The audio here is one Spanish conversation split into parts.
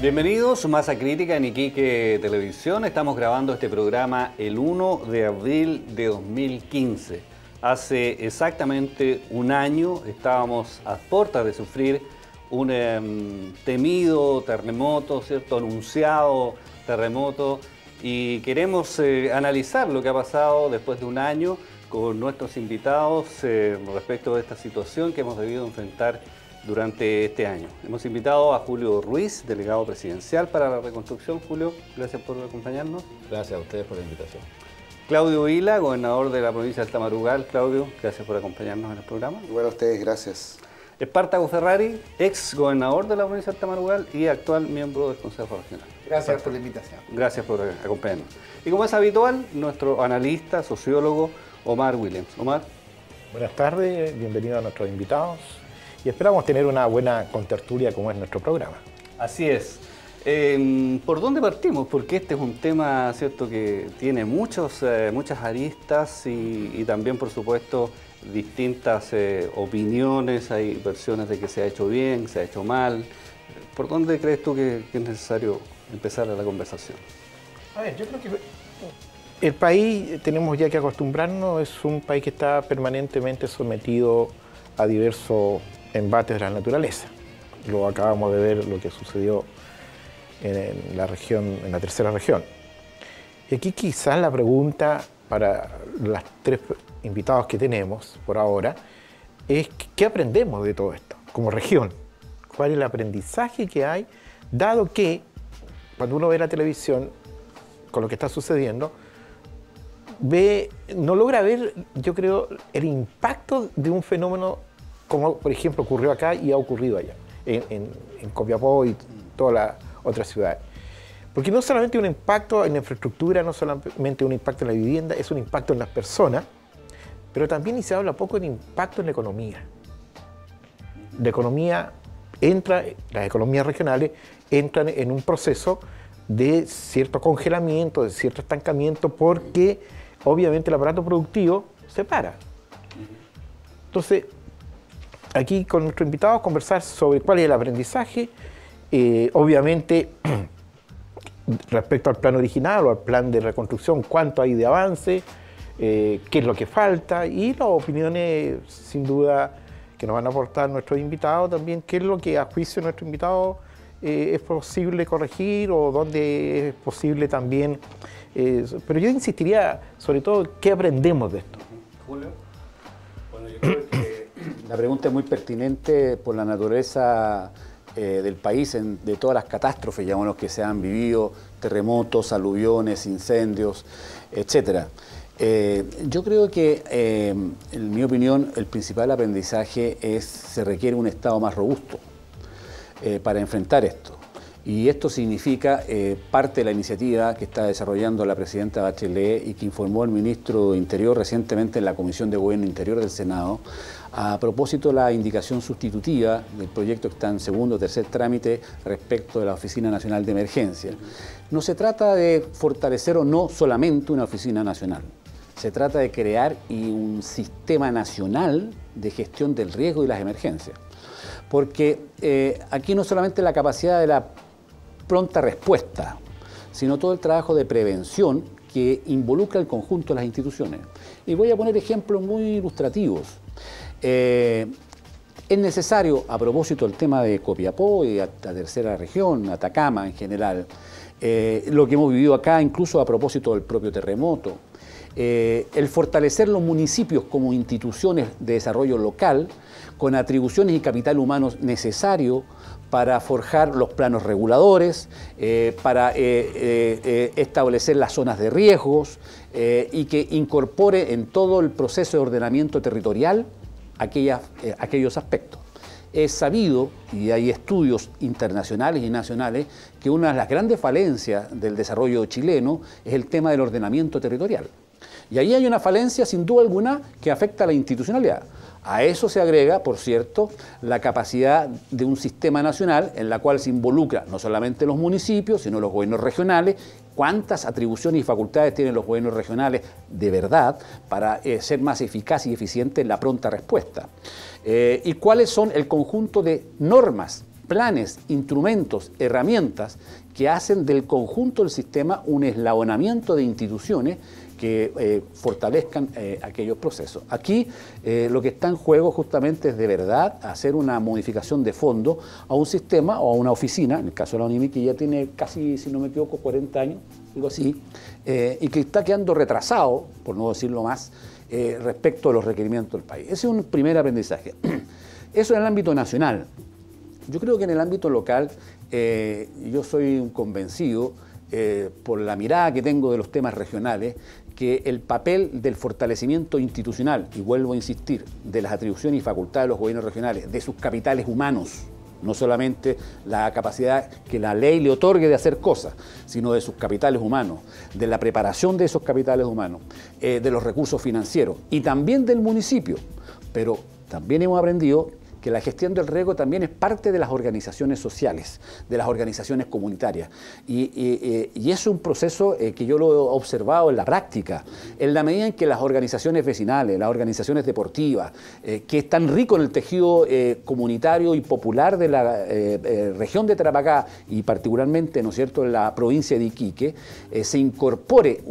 Bienvenidos a Masa Crítica en Iquique Televisión. Estamos grabando este programa el 1 de abril de 2015. Hace exactamente un año estábamos a puertas de sufrir un temido terremoto, ¿cierto? Anunciado terremoto, y queremos analizar lo que ha pasado después de un año con nuestros invitados respecto de esta situación que hemos debido enfrentar durante este año. Hemos invitado a Julio Ruiz, delegado presidencial para la reconstrucción. Julio, gracias por acompañarnos. Gracias a ustedes por la invitación. Claudio Vila, gobernador de la provincia de Altamarugal. Claudio, gracias por acompañarnos en el programa. Bueno, a ustedes, gracias. Espartaco Ferrari, ex gobernador de la provincia de Altamarugal y actual miembro del Consejo Regional. Gracias por la invitación. Gracias por acompañarnos. Y como es habitual, nuestro analista, sociólogo, Omar Williams. Omar. Buenas tardes, bienvenidos a nuestros invitados y esperamos tener una buena contertulia como es nuestro programa. Así es. ¿Por dónde partimos? Porque este es un tema, ¿cierto?, que tiene muchas aristas y también, por supuesto, distintas opiniones. Hay versiones de que se ha hecho bien, se ha hecho mal. ¿Por dónde crees tú que es necesario empezar la conversación? A ver, yo creo que el país, tenemos ya que acostumbrarnos, es un país que está permanentemente sometido a diversos embates de la naturaleza. Lo acabamos de ver lo que sucedió en la región, en la tercera región. Y aquí quizás la pregunta para los tres invitados que tenemos por ahora es ¿qué aprendemos de todo esto como región? ¿Cuál es el aprendizaje que hay, dado que cuando uno ve la televisión con lo que está sucediendo, no logra ver, yo creo, el impacto de un fenómeno como, por ejemplo, ocurrió acá y ha ocurrido allá, en Copiapó y todas las otras ciudades. Porque no solamente un impacto en la infraestructura, no solamente un impacto en la vivienda, es un impacto en las personas, pero también, y se habla poco, del impacto en la economía. La economía las economías regionales entran en un proceso de cierto congelamiento, de cierto estancamiento, porque obviamente el aparato productivo se para. Entonces, aquí con nuestro invitado conversar sobre cuál es el aprendizaje, obviamente respecto al plan original o al plan de reconstrucción, cuánto hay de avance, qué es lo que falta, y las opiniones sin duda que nos van a aportar nuestros invitados también, qué es lo que a juicio de nuestro invitado es posible corregir o dónde es posible también. Pero yo insistiría sobre todo, ¿qué aprendemos de esto? Julio. Bueno, yo creo que la pregunta es muy pertinente por la naturaleza del país, de todas las catástrofes, llamémoslo, que se han vivido, terremotos, aluviones, incendios, etcétera. Yo creo que, en mi opinión, el principal aprendizaje se requiere un Estado más robusto para enfrentar esto. Y esto significa parte de la iniciativa que está desarrollando la presidenta Bachelet y que informó el ministro de Interior recientemente en la Comisión de Gobierno Interior del Senado, a propósito de la indicación sustitutiva del proyecto que está en segundo o tercer trámite respecto de la Oficina Nacional de Emergencia. No se trata de fortalecer o no solamente una oficina nacional. Se trata de crear un sistema nacional de gestión del riesgo y las emergencias. Porque aquí no solamente la capacidad de la pronta respuesta, sino todo el trabajo de prevención que involucra el conjunto de las instituciones. Y voy a poner ejemplos muy ilustrativos. Es necesario, a propósito del tema de Copiapó y la tercera región, Atacama en general, lo que hemos vivido acá, incluso a propósito del propio terremoto, el fortalecer los municipios como instituciones de desarrollo local con atribuciones y capital humano necesario para forjar los planos reguladores, para establecer las zonas de riesgos y que incorpore en todo el proceso de ordenamiento territorial aquellos aspectos. Es sabido, y hay estudios internacionales y nacionales, que una de las grandes falencias del desarrollo chileno es el tema del ordenamiento territorial. Y ahí hay una falencia, sin duda alguna, que afecta a la institucionalidad. A eso se agrega, por cierto, la capacidad de un sistema nacional en la cual se involucra no solamente los municipios, sino los gobiernos regionales. ¿Cuántas atribuciones y facultades tienen los gobiernos regionales de verdad para ser más eficaz y eficiente en la pronta respuesta? ¿Y cuáles son el conjunto de normas planes, instrumentos, herramientas que hacen del conjunto del sistema un eslabonamiento de instituciones que fortalezcan aquellos procesos. Aquí lo que está en juego justamente es de verdad hacer una modificación de fondo a un sistema o a una oficina, en el caso de la UNIMIC, que ya tiene casi, si no me equivoco, 40 años, algo así, y que está quedando retrasado, por no decirlo más, respecto a los requerimientos del país. Ese es un primer aprendizaje. Eso en el ámbito nacional. Yo creo que en el ámbito local yo soy un convencido, por la mirada que tengo de los temas regionales, que el papel del fortalecimiento institucional, y vuelvo a insistir, de las atribuciones y facultades de los gobiernos regionales, de sus capitales humanos, no solamente la capacidad que la ley le otorgue de hacer cosas, sino de sus capitales humanos, de la preparación de esos capitales humanos, de los recursos financieros y también del municipio. Pero también hemos aprendido que la gestión del riego también es parte de las organizaciones sociales, de las organizaciones comunitarias. Y es un proceso que yo lo he observado en la práctica, en la medida en que las organizaciones vecinales, las organizaciones deportivas, que están ricos en el tejido comunitario y popular de la región de Tarapacá y particularmente, ¿no es cierto?, en la provincia de Iquique, se incorpore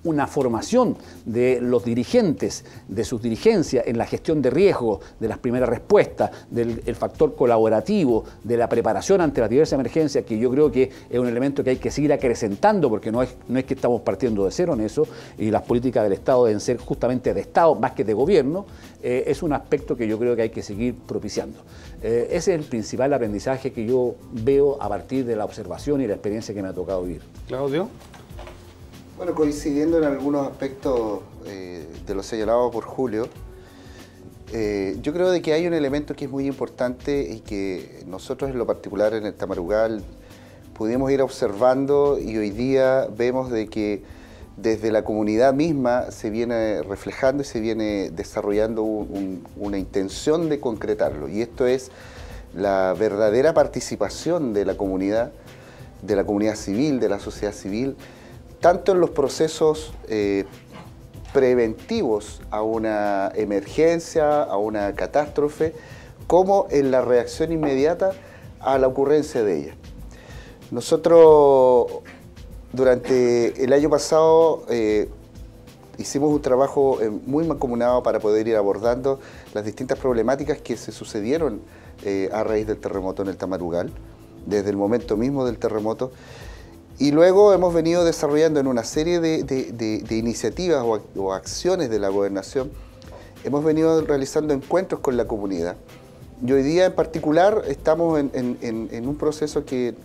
una formación de los dirigentes, de sus dirigencias en la gestión de riesgo, de las primeras respuestas, del factor colaborativo, de la preparación ante las diversas emergencias, que yo creo que es un elemento que hay que seguir acrecentando, porque no es que estamos partiendo de cero en eso, y las políticas del Estado deben ser justamente de Estado más que de gobierno. Es un aspecto que yo creo que hay que seguir propiciando. Ese es el principal aprendizaje que yo veo a partir de la observación y la experiencia que me ha tocado vivir. Claudio. Bueno, coincidiendo en algunos aspectos de lo señalado por Julio, yo creo de que hay un elemento que es muy importante y que nosotros en lo particular en el Tamarugal pudimos ir observando, y hoy día vemos de que desde la comunidad misma se viene reflejando y se viene desarrollando una intención de concretarlo, y esto es la verdadera participación de la comunidad civil, de la sociedad civil, tanto en los procesos preventivos a una emergencia, a una catástrofe, como en la reacción inmediata a la ocurrencia de ella. Nosotros, durante el año pasado, hicimos un trabajo muy mancomunado para poder ir abordando las distintas problemáticas que se sucedieron a raíz del terremoto en el Tamarugal, desde el momento mismo del terremoto. Y luego hemos venido desarrollando en una serie de iniciativas o acciones de la gobernación, hemos venido realizando encuentros con la comunidad. Y hoy día en particular estamos en un proceso que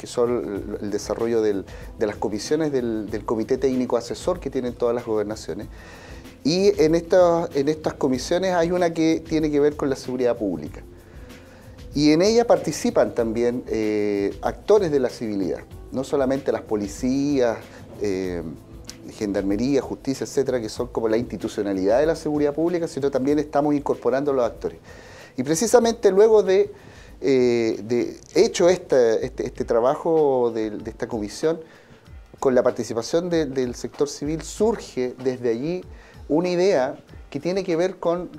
son el desarrollo de las comisiones del Comité Técnico Asesor que tienen todas las gobernaciones. Y en estas comisiones hay una que tiene que ver con la seguridad pública. Y en ella participan también actores de la civilidad, no solamente las policías, gendarmería, justicia, etcétera, que son como la institucionalidad de la seguridad pública, sino también estamos incorporando a los actores. Y precisamente luego de hecho este trabajo de esta comisión, con la participación del sector civil, surge desde allí una idea que tiene que ver con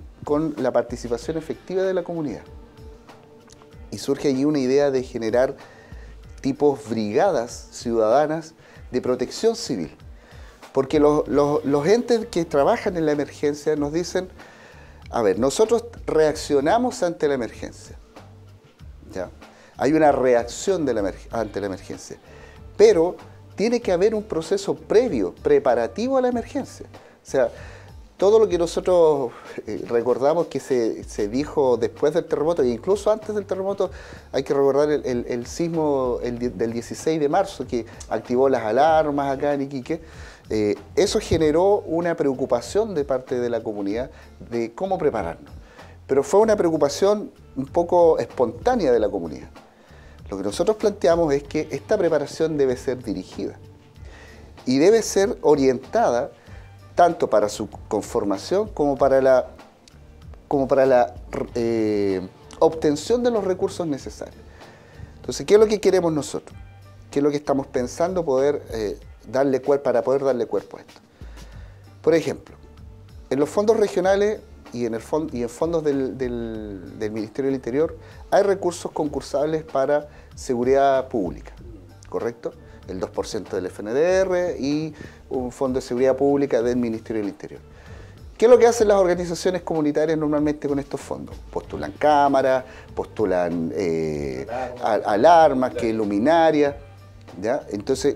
la participación efectiva de la comunidad. Y surge allí una idea de generar tipos brigadas ciudadanas de protección civil. Porque los entes que trabajan en la emergencia nos dicen, a ver, nosotros reaccionamos ante la emergencia. ¿Ya? Hay una reacción ante la emergencia. Pero tiene que haber un proceso previo, preparativo a la emergencia. O sea, todo lo que nosotros recordamos que se dijo después del terremoto, e incluso antes del terremoto, hay que recordar el sismo del 16 de marzo, que activó las alarmas acá en Iquique. Eso generó una preocupación de parte de la comunidad de cómo prepararnos. Pero fue una preocupación un poco espontánea de la comunidad. Lo que nosotros planteamos es que esta preparación debe ser dirigida y debe ser orientada tanto para su conformación como para la obtención de los recursos necesarios. Entonces, ¿qué es lo que queremos nosotros? ¿Qué es lo que estamos pensando para poder darle cuerpo a esto? Por ejemplo, en los fondos regionales y en fondos del Ministerio del Interior hay recursos concursables para seguridad pública, ¿correcto? El 2% del FNDR y un fondo de seguridad pública del Ministerio del Interior. ¿Qué es lo que hacen las organizaciones comunitarias normalmente con estos fondos? Postulan cámaras, postulan alarmas, que luminarias, ¿ya? Entonces,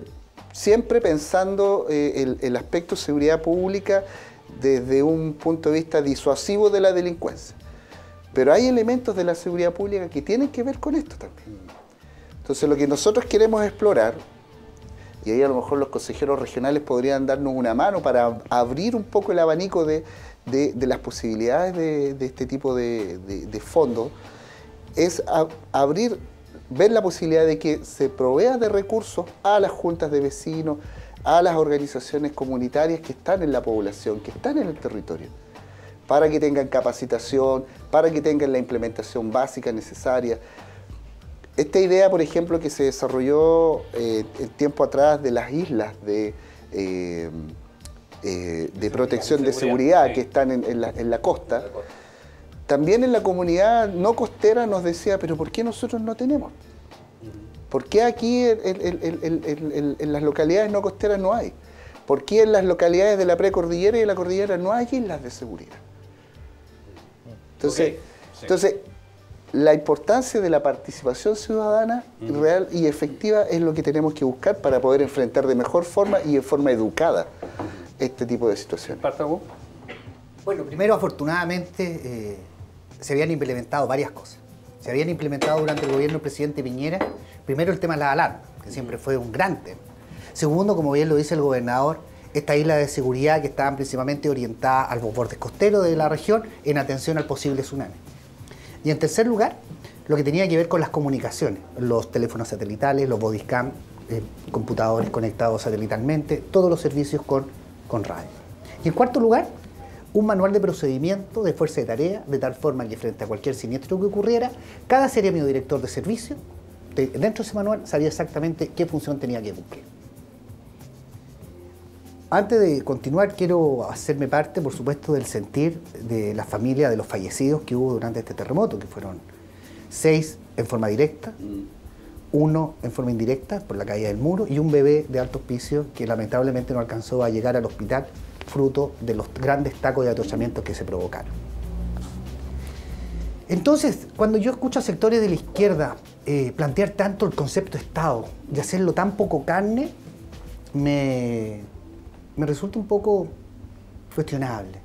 siempre pensando el aspecto de seguridad pública desde un punto de vista disuasivo de la delincuencia. Pero hay elementos de la seguridad pública que tienen que ver con esto también. Entonces, lo que nosotros queremos explorar, y ahí a lo mejor los consejeros regionales podrían darnos una mano para abrir un poco el abanico de las posibilidades de este tipo de fondos, es ver la posibilidad de que se provea de recursos a las juntas de vecinos, a las organizaciones comunitarias que están en la población, que están en el territorio, para que tengan capacitación, para que tengan la implementación básica necesaria. Esta idea, por ejemplo, que se desarrolló el tiempo atrás de las islas de protección de seguridad que están en la costa, también en la comunidad no costera nos decía, pero ¿por qué nosotros no tenemos? ¿Por qué aquí en las localidades no costeras no hay? ¿Por qué en las localidades de la precordillera y de la cordillera no hay islas de seguridad? Entonces, la importancia de la participación ciudadana real y efectiva es lo que tenemos que buscar para poder enfrentar de mejor forma y en forma educada este tipo de situaciones. ¿Partagó? Bueno, primero, afortunadamente, se habían implementado varias cosas. Se habían implementado durante el gobierno del presidente Piñera, primero el tema de la alarma, que siempre fue un gran tema. Segundo, como bien lo dice el gobernador, estas islas de seguridad que estaban principalmente orientadas a los bordes costeros de la región en atención al posible tsunami. Y en tercer lugar, lo que tenía que ver con las comunicaciones, los teléfonos satelitales, los bodycam, computadores conectados satelitalmente, todos los servicios con radio. Y en cuarto lugar, un manual de procedimiento de fuerza de tarea, de tal forma que frente a cualquier siniestro que ocurriera, cada seremio director de servicio, dentro de ese manual, sabía exactamente qué función tenía que cumplir. Antes de continuar, quiero hacerme parte, por supuesto, del sentir de la familia de los fallecidos que hubo durante este terremoto, que fueron 6 en forma directa, 1 en forma indirecta por la caída del muro y un bebé de alto hospicio que lamentablemente no alcanzó a llegar al hospital fruto de los grandes tacos de atochamientos que se provocaron. Entonces, cuando yo escucho a sectores de la izquierda plantear tanto el concepto de Estado y hacerlo tan poco carne, me resulta un poco cuestionable.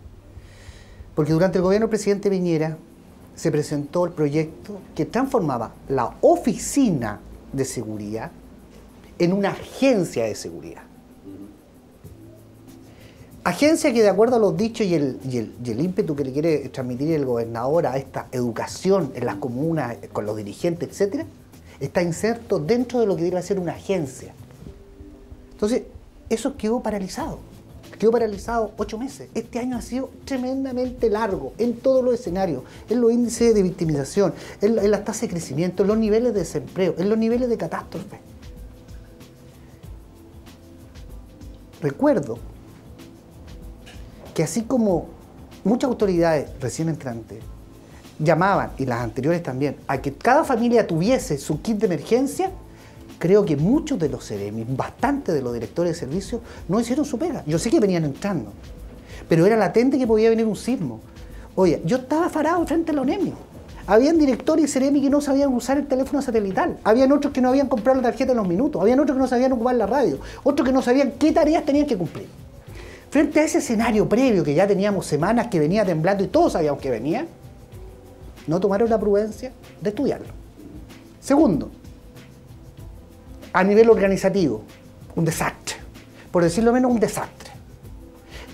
Porque durante el gobierno del presidente Piñera se presentó el proyecto que transformaba la oficina de seguridad en una agencia de seguridad. Agencia que, de acuerdo a los dichos y el ímpetu que le quiere transmitir el gobernador a esta educación en las comunas, con los dirigentes, etc., está inserto dentro de lo que debe ser una agencia. Entonces, eso quedó paralizado. Quedó paralizado 8 meses. Este año ha sido tremendamente largo en todos los escenarios, en los índices de victimización, en las tasas de crecimiento, en los niveles de desempleo, en los niveles de catástrofe. Recuerdo que así como muchas autoridades recién entrantes llamaban, y las anteriores también, a que cada familia tuviese su kit de emergencia, creo que muchos de los seremis, bastante de los directores de servicios, no hicieron su pega. Yo sé que venían entrando, pero era latente que podía venir un sismo. Oye, yo estaba parado frente a la ONEMI. Habían directores y seremi que no sabían usar el teléfono satelital. Habían otros que no habían comprado la tarjeta en los minutos. Habían otros que no sabían ocupar la radio. Otros que no sabían qué tareas tenían que cumplir. Frente a ese escenario previo que ya teníamos semanas que venía temblando y todos sabíamos que venía, no tomaron la prudencia de estudiarlo. Segundo, a nivel organizativo, un desastre. Por decirlo menos, un desastre.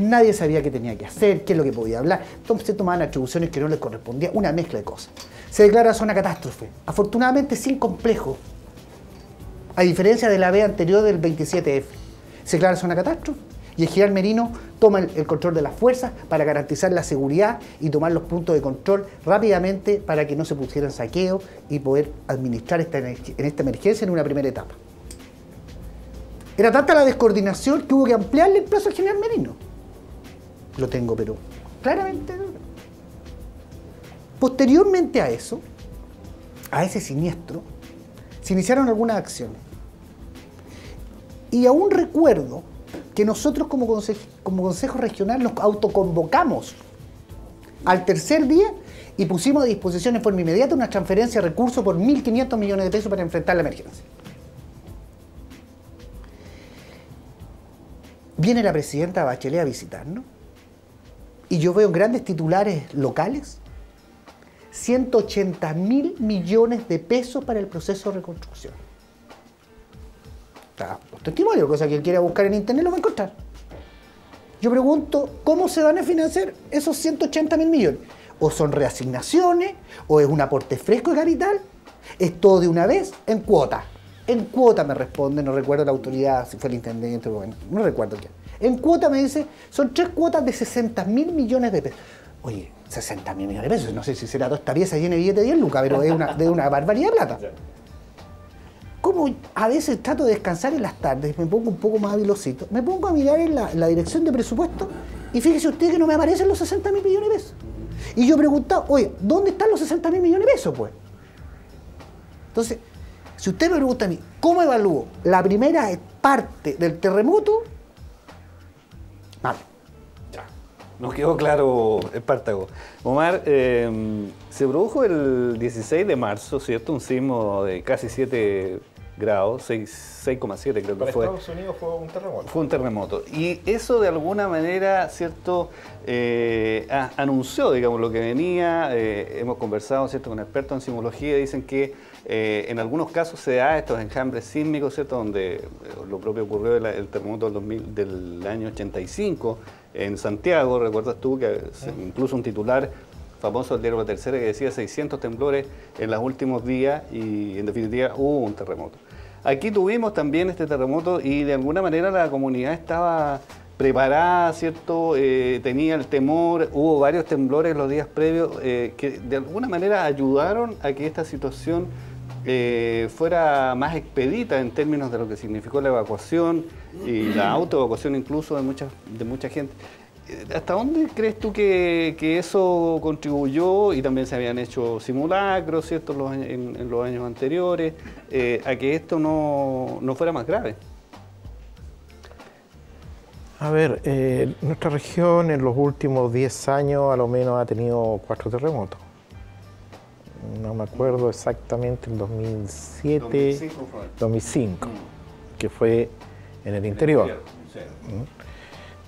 Nadie sabía qué tenía que hacer, qué es lo que podía hablar. Entonces se tomaban atribuciones que no les correspondían, una mezcla de cosas. Se declara zona catástrofe, afortunadamente sin complejo. A diferencia de la vez anterior del 27F. Se declara zona catástrofe y el general Merino toma el control de las fuerzas para garantizar la seguridad y tomar los puntos de control rápidamente para que no se pusieran saqueos y poder administrar en esta emergencia en una primera etapa. Era tanta la descoordinación que hubo que ampliarle el plazo al general Merino. Lo tengo, pero claramente. Posteriormente a eso, a ese siniestro, se iniciaron algunas acciones. Y aún recuerdo que nosotros como Consejo Regional nos autoconvocamos al tercer día y pusimos a disposición en forma inmediata una transferencia de recursos por 1.500 millones de pesos para enfrentar la emergencia. Viene la presidenta Bachelet a visitarnos y yo veo grandes titulares locales, 180.000 millones de pesos para el proceso de reconstrucción. Los testimonios, cosa que quien quiera buscar en internet lo va a encontrar. Yo pregunto, ¿cómo se van a financiar esos 180.000 millones? ¿O son reasignaciones? ¿O es un aporte fresco de capital? ¿Es todo de una vez? En cuota. En cuota me responde, no recuerdo la autoridad, si fue el intendente, bueno, no recuerdo quién. En cuota me dice, son 3 cuotas de 60.000 millones de pesos. Oye, 60.000 millones de pesos, no sé si será toda esta pieza llena de billetes de 10 lucas, pero es de una barbaridad de plata. Como a veces trato de descansar en las tardes, me pongo un poco más habilosito, me pongo a mirar en la dirección de presupuesto y fíjese usted que no me aparecen los 60.000 millones de pesos. Y yo he preguntado, oye, ¿dónde están los 60.000 millones de pesos, pues? Entonces, si usted me pregunta a mí, ¿cómo evalúo la primera parte del terremoto? Mal. Ya. Nos quedó claro, Espartaco. Omar, se produjo el 16 de marzo, ¿cierto? Un sismo de casi 7 grados, 6,7 creo que fue. Para Estados Unidos fue un terremoto. Fue un terremoto. Y eso de alguna manera, ¿cierto? Anunció, digamos, lo que venía. Hemos conversado, ¿cierto?, con expertos en sismología. Dicen que en algunos casos se da estos enjambres sísmicos, ¿cierto?, donde lo propio ocurrió el terremoto del año 85 en Santiago. ¿Recuerdas tú que incluso un titular famoso del diario La Tercera que decía 600 temblores en los últimos días y en definitiva hubo un terremoto? Aquí tuvimos también este terremoto y de alguna manera la comunidad estaba preparada, ¿cierto? Tenía el temor, hubo varios temblores los días previos que de alguna manera ayudaron a que esta situación fuera más expedita en términos de lo que significó la evacuación y la autoevacuación incluso de mucha gente. ¿Hasta dónde crees tú que eso contribuyó, y también se habían hecho simulacros, ¿cierto?, en los años anteriores, a que esto no fuera más grave? A ver, nuestra región en los últimos 10 años a lo menos ha tenido 4 terremotos. No me acuerdo exactamente, en 2007, 2005, que fue en el interior. Sí.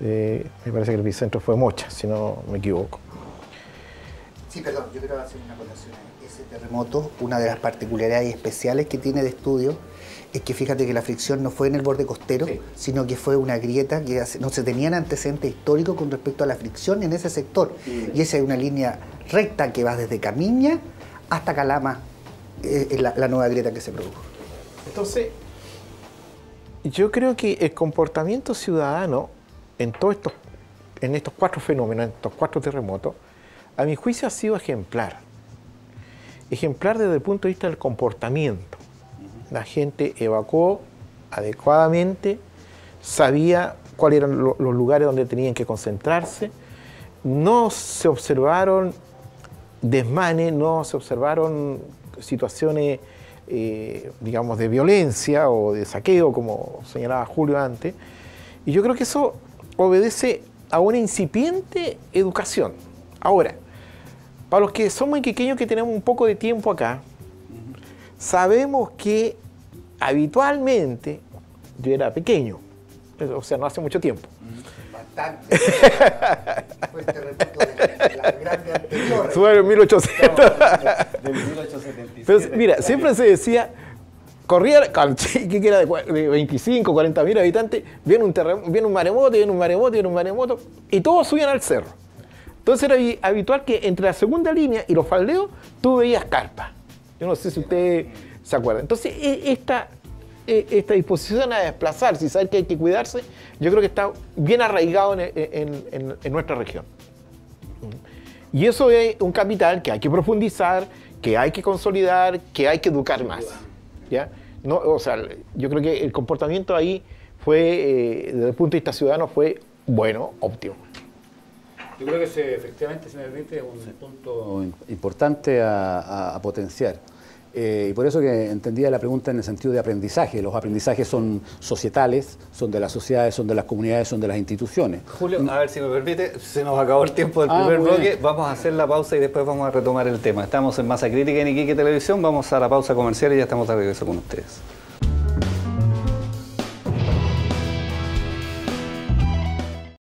Me parece que el epicentro fue Mocha, si no me equivoco. Sí, perdón, yo quiero hacer una acotación. Ese terremoto, una de las particularidades especiales que tiene de estudio, es que fíjate que la fricción no fue en el borde costero, sí, sino que fue una grieta que no se tenían antecedentes históricos con respecto a la fricción en ese sector. Sí. Y esa es una línea recta que va desde Camiña hasta Calama, la nueva grieta que se produjo. Entonces, yo creo que el comportamiento ciudadano en estos 4 fenómenos, en estos 4 terremotos, a mi juicio ha sido ejemplar. Ejemplar desde el punto de vista del comportamiento. La gente evacuó adecuadamente, sabía cuáles eran los lugares donde tenían que concentrarse, no se observaron desmanes, no se observaron situaciones, digamos, de violencia o de saqueo, como señalaba Julio antes, y yo creo que eso obedece a una incipiente educación. Ahora, para los que somos iquiqueños, que tenemos un poco de tiempo acá, sabemos que habitualmente, yo era pequeño, o sea, no hace mucho tiempo. Bastante. Fue el terremoto de la grande anterior. Fue en 1800. Del 1877. Pero mira, siempre se decía, corría con que era de 25, 40 mil habitantes, viene un maremoto, viene un maremoto, viene un maremoto, y todos subían al cerro. Entonces era habitual que entre la segunda línea y los faldeos tú veías carpas. Yo no sé si ustedes se acuerdan. Entonces esta disposición a desplazarse y saber que hay que cuidarse, yo creo que está bien arraigado en nuestra región. Y eso es un capital que hay que profundizar, que hay que consolidar, que hay que educar más. ¿Ya? No, o sea, yo creo que el comportamiento ahí fue, desde el punto de vista ciudadano, fue bueno, óptimo. Yo creo que efectivamente, si me permite, es un punto importante a potenciar. Y por eso que entendía la pregunta en el sentido de aprendizaje. Los aprendizajes son societales, son de las sociedades, son de las comunidades, son de las instituciones. Julio, a ver si me permite, se nos acabó el tiempo del primer bloque. Vamos a hacer la pausa y después vamos a retomar el tema. Estamos en Masa Crítica en Iquique Televisión, vamos a la pausa comercial y ya estamos de regreso con ustedes.